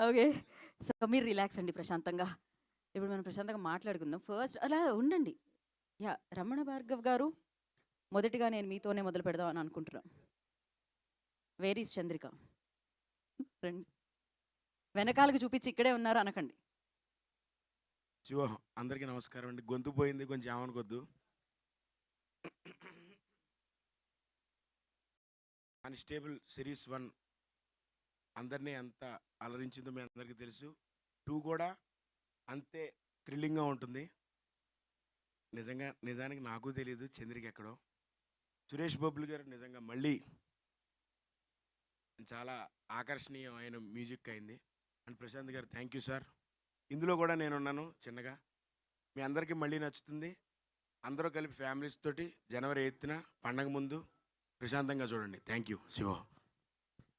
Okay. So, మీరు relax అండి ప్రశాంతంగా. ఇప్పుడు మనం ప్రశాంతంగా మాట్లాడుకుందాం. ఫస్ట్ అలా ఉండండి. యాహ్! రమణ భార్గవ్ గారు, మొదటిగా నేను మీతోనే మొదలు పెడదాం అని అనుకుంటున్నా. Where is Chandrika? రండి. వెనకాలకి చూపించి ఇక్కడే ఉన్నారు అనకండి. శివ అందరికీ నమస్కారం అండి. గొంతు పోయింది, కొంచెం ఏమనుకోద్దు. కానిస్టేబుల్ సిరీస్ 1 అందరినీ ఎంత అలరించిందో మీ అందరికీ తెలుసు. 2 కూడా అంతే థ్రిల్లింగ్గా ఉంటుంది. నిజానికి నాకు తెలియదు చంద్రిక ఎక్కడో. సురేష్ బాబులు గారు నిజంగా మళ్ళీ చాలా ఆకర్షణీయమైన మ్యూజిక్ అయింది. అండ్ ప్రశాంత్ గారు థ్యాంక్ యూ సార్. ఇందులో కూడా నేనున్నాను చిన్నగా. మీ అందరికీ మళ్ళీ నచ్చుతుంది. అందరూ కలిపి ఫ్యామిలీస్ తోటి జనవరి 8న పండగ ముందు ప్రశాంతంగా చూడండి. Thank you Shiva.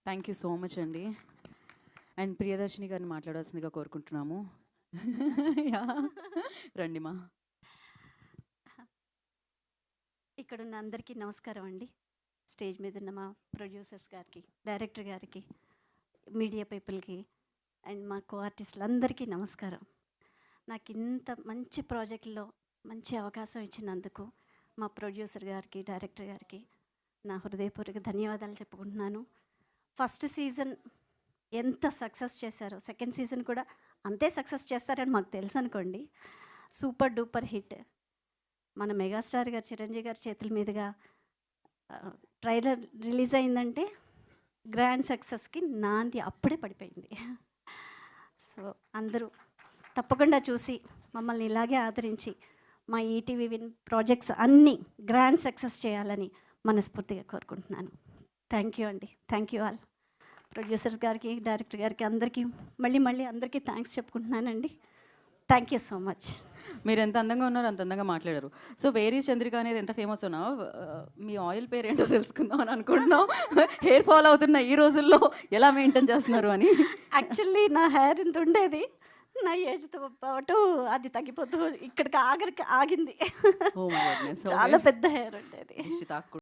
Thank you so much అండి. అండ్ ప్రియదర్శిని గారిని మాట్లాడాల్సిందిగా కోరుకుంటున్నాము. యాహ్! రండి మా. ఇక్కడున్న అందరికీ నమస్కారం అండి. స్టేజ్ మీద ఉన్న మా ప్రొడ్యూసర్స్ గారికి, డైరెక్టర్ గారికి, మీడియా పీపుల్కి అండ్ మా కో ఆర్టిస్టులందరికీ నమస్కారం. నాకు ఇంత మంచి ప్రాజెక్టులో మంచి అవకాశం ఇచ్చినందుకు మా ప్రొడ్యూసర్ గారికి, డైరెక్టర్ గారికి నా హృదయపూర్వక ధన్యవాదాలు చెప్పుకుంటున్నాను. ఫస్ట్ సీజన్ ఎంత సక్సెస్ చేశారో సెకండ్ సీజన్ కూడా అంతే సక్సెస్ చేస్తారని మాకు తెలుసు అనుకోండి. Super duper hit. మన మెగాస్టార్ గారు చిరంజీవి గారి చేతుల మీదుగా ట్రైలర్ రిలీజ్ అయిందంటే గ్రాండ్ సక్సెస్కి నాంది అప్పుడే పడిపోయింది. సో అందరూ తప్పకుండా చూసి మమ్మల్ని ఇలాగే ఆదరించి మా ఈటీవీ విన్ ప్రాజెక్ట్స్ అన్నీ గ్రాండ్ సక్సెస్ చేయాలని మనస్ఫూర్తిగా కోరుకుంటున్నాను. థ్యాంక్ యూ అండి. Thank you all. ప్రొడ్యూసర్స్ గారికి, డైరెక్టర్ గారికి అందరికీ మళ్ళీ అందరికీ థ్యాంక్స్ చెప్పుకుంటున్నానండి. Thank you so much. మీరు ఎంత అందంగా ఉన్నారో అంత అందంగా మాట్లాడారు. సో వేర్ ఈస్ చంద్రిక అనేది ఎంత ఫేమస్ ఉన్నా మీ ఆయిల్ పేరు ఏంటో తెలుసుకుందాం అని అనుకుంటున్నాం. హెయిర్ ఫాల్ అవుతున్న ఈ రోజుల్లో ఎలా మెయింటైన్ చేస్తున్నారు అని. యాక్చువల్లీ నా హెయిర్ ఇంత ఉండేది. నా ఏజ్తో పాటు అది తగ్గిపోతూ ఇక్కడికి ఆగింది. Oh my goodness. చాలా పెద్ద హెయిర్ ఉండేది. దిష్టి తాకూడదు.